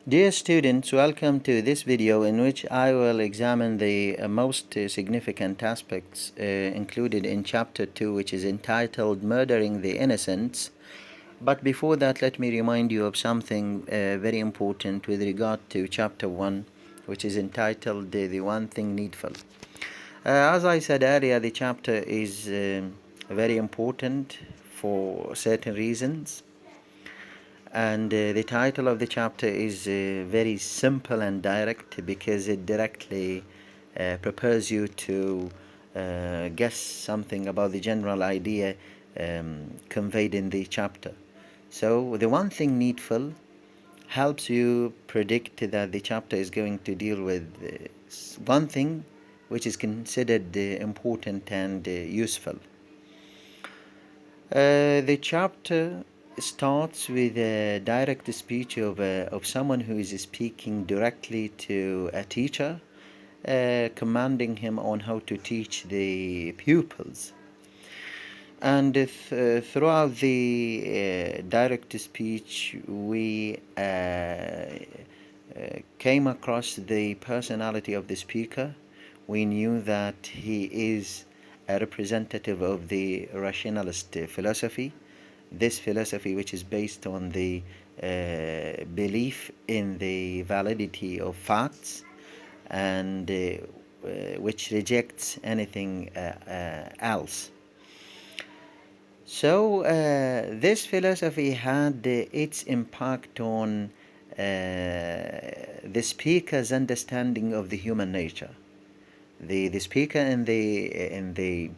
Dear students, welcome to this video in which I will examine the most significant aspects included in chapter 2, which is entitled Murdering the Innocents. But before that, let me remind you of something very important with regard to chapter 1, which is entitled The One Thing Needful. As I said earlier, the chapter is very important for certain reasons. And the title of the chapter is very simple and direct because it directly prepares you to guess something about the general idea conveyed in the chapter. So, the one thing needful helps you predict that the chapter is going to deal with one thing which is considered important and useful. The chapter starts with a direct speech of someone who is speaking directly to a teacher, commanding him on how to teach the pupils. And throughout the direct speech, we came across the personality of the speaker. We knew that he is a representative of the rationalist philosophy. This philosophy, which is based on the belief in the validity of facts and which rejects anything else. So, this philosophy had its impact on the speaker's understanding of the human nature. The speaker in the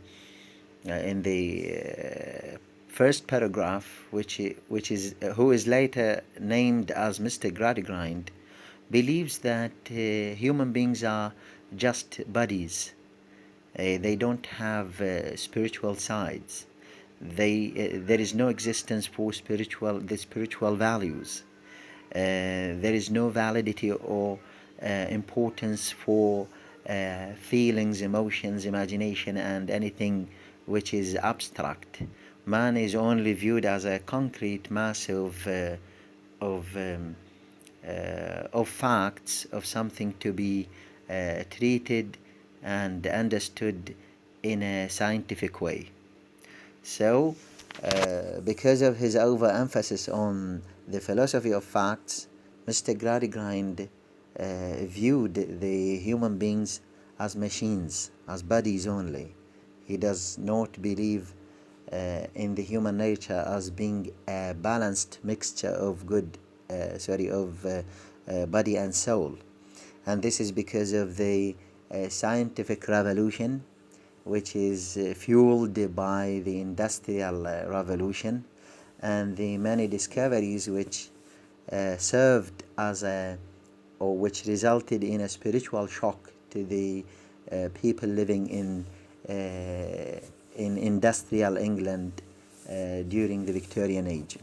first paragraph, which is who is later named as Mr. Gradgrind, believes that human beings are just bodies. They don't have spiritual sides. There is no existence for the spiritual values. There is no validity or importance for feelings, emotions, imagination, and anything which is abstract. Man is only viewed as a concrete mass of um, of facts, of something to be treated and understood in a scientific way. So, because of his overemphasis on the philosophy of facts, Mr. Gradgrind viewed the human beings as machines, as bodies only. He does not believe in the human nature as being a balanced mixture of body and soul. And this is because of the scientific revolution, which is fueled by the industrial revolution and the many discoveries which served as a or which resulted in a spiritual shock to the people living in industrial England during the Victorian age.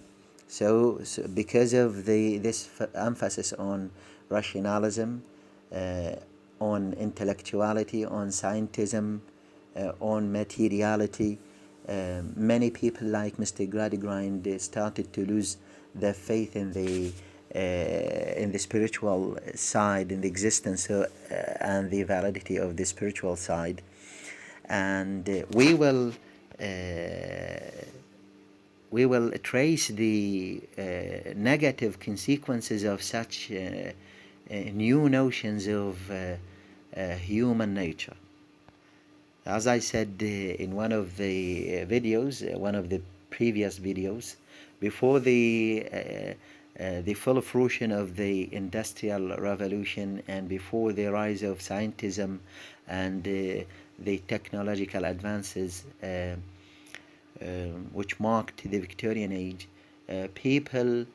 So because of this emphasis on rationalism, on intellectuality, on scientism, on materiality, many people like Mr. Gradgrind started to lose their faith in the spiritual side, in the existence and the validity of the spiritual side. And we will trace the negative consequences of such new notions of human nature. As I said in one of the one of the previous videos, before the full fruition of the Industrial Revolution and before the rise of scientism and the technological advances which marked the Victorian age, people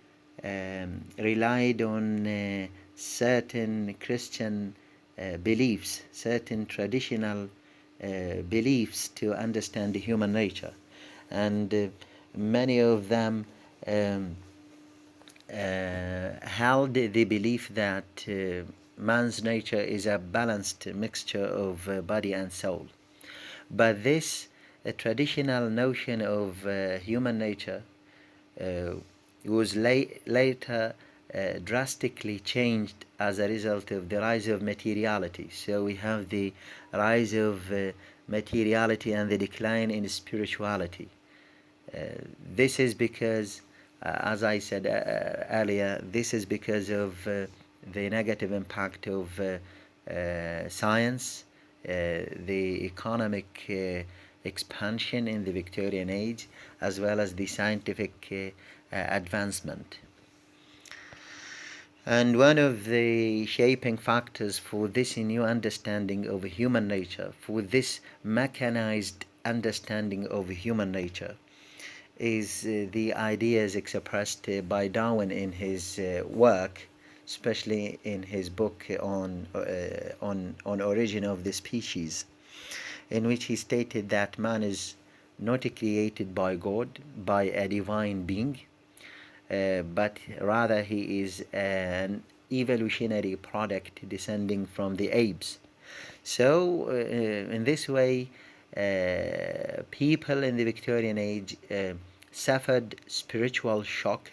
relied on certain Christian beliefs, certain traditional beliefs to understand the human nature. And many of them held the belief that man's nature is a balanced mixture of body and soul. But this traditional notion of human nature was later drastically changed as a result of the rise of materiality. So we have the rise of materiality and the decline in spirituality. This is because, as I said earlier, this is because of the negative impact of science, the economic expansion in the Victorian age, as well as the scientific advancement. And one of the shaping factors for this new understanding of human nature, for this mechanized understanding of human nature, is the ideas expressed by Darwin in his work, especially in his book on origin of the species, in which he stated that man is not created by God, by a divine being, but rather he is an evolutionary product descending from the apes. So, in this way, people in the Victorian age suffered a spiritual shock,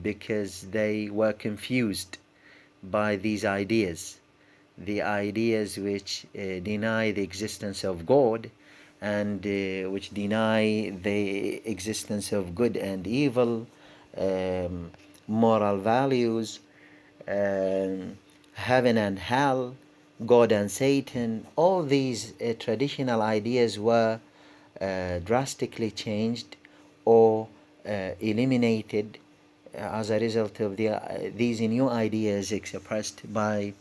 because they were confused by these ideas, the ideas which deny the existence of God, and which deny the existence of good and evil, moral values, heaven and hell, God and Satan. All these traditional ideas were drastically changed or eliminated as a result of these new ideas expressed by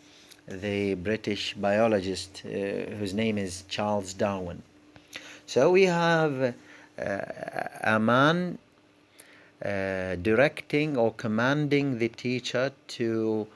the British biologist whose name is Charles Darwin. So we have a man directing or commanding the teacher to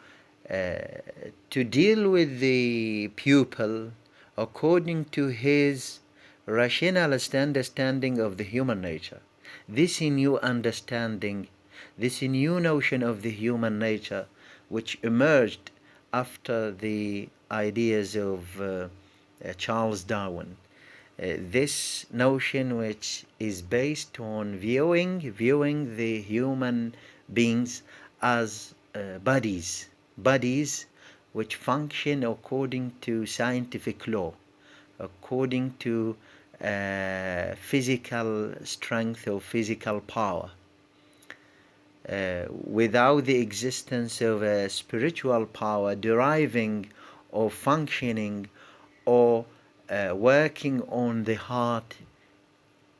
deal with the pupil according to his rationalist understanding of the human nature. This new understanding, this new notion of the human nature, which emerged after the ideas of Charles Darwin. This notion, which is based on viewing the human beings as bodies which function according to scientific law, according to physical strength or physical power, without the existence of a spiritual power deriving or functioning or working on the heart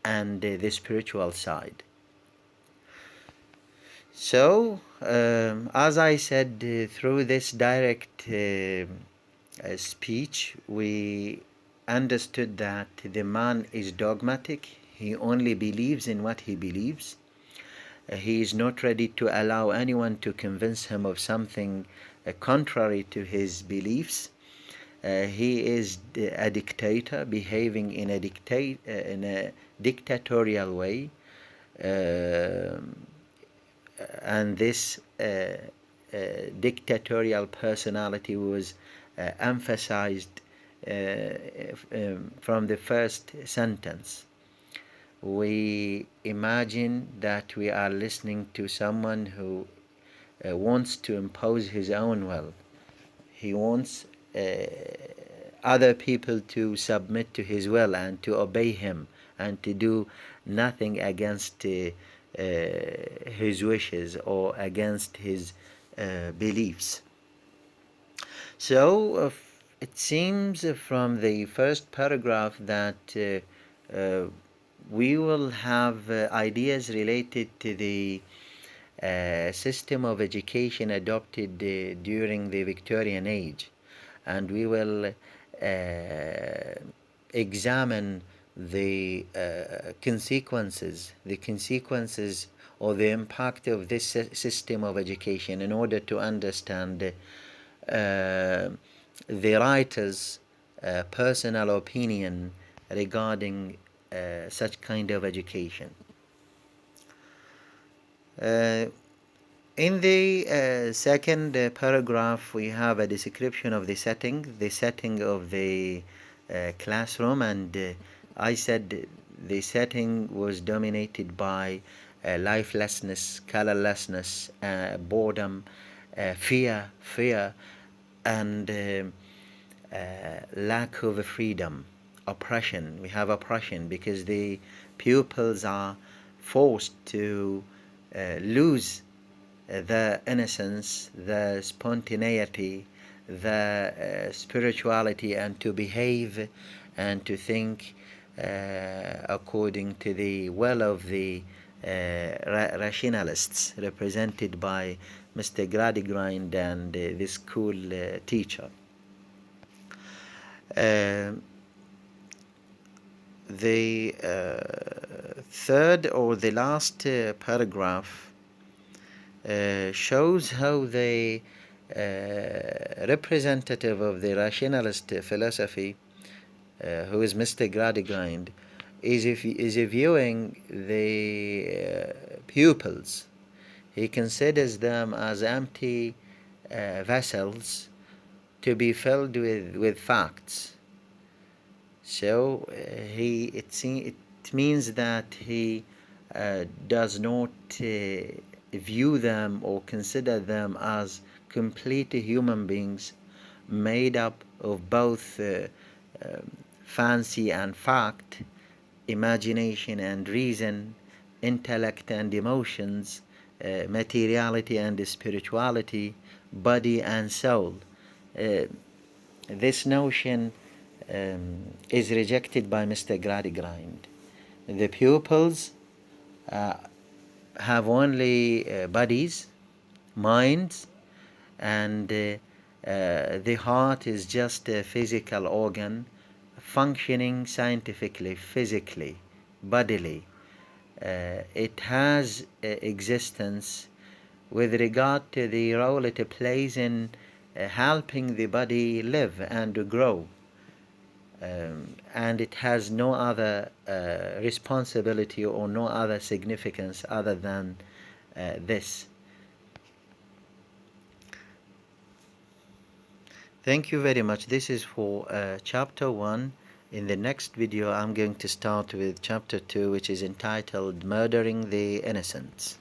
and the spiritual side. So, as I said, through this direct speech, we understood that the man is dogmatic. He only believes in what he believes. He is not ready to allow anyone to convince him of something contrary to his beliefs. He is a dictator, behaving in a dictatorial way, and this dictatorial personality was emphasized from the first sentence. We imagine that we are listening to someone who wants to impose his own will. He wants other people to submit to his will and to obey him and to do nothing against his wishes or against his beliefs. So it seems from the first paragraph that we will have ideas related to the system of education adopted during the Victorian age, and we will examine the consequences or the impact of this system of education in order to understand the writer's personal opinion regarding such kind of education. In the second paragraph, we have a description of the setting of the classroom, and I said the setting was dominated by lifelessness, colorlessness, boredom, fear, and lack of freedom, oppression. We have oppression because the pupils are forced to lose the innocence, the spontaneity, the spirituality, and to behave and to think according to the will of the rationalists represented by Mr. Gradgrind and the school teacher. The third or the last paragraph shows how the representative of the rationalist philosophy, who is Mr. Gradgrind, is viewing the pupils. He considers them as empty vessels to be filled with facts. So it means that he does not view them or consider them as complete human beings made up of both fancy and fact, imagination and reason, intellect and emotions, materiality and spirituality, body and soul. This notion is rejected by Mr. Gradgrind. The pupils have only bodies, minds, and the heart is just a physical organ functioning scientifically, physically, bodily. It has existence with regard to the role it plays in helping the body live and grow. And it has no other responsibility or no other significance other than this. Thank you very much. This is for chapter 1. In the next video, I'm going to start with chapter 2, which is entitled Murdering the Innocents.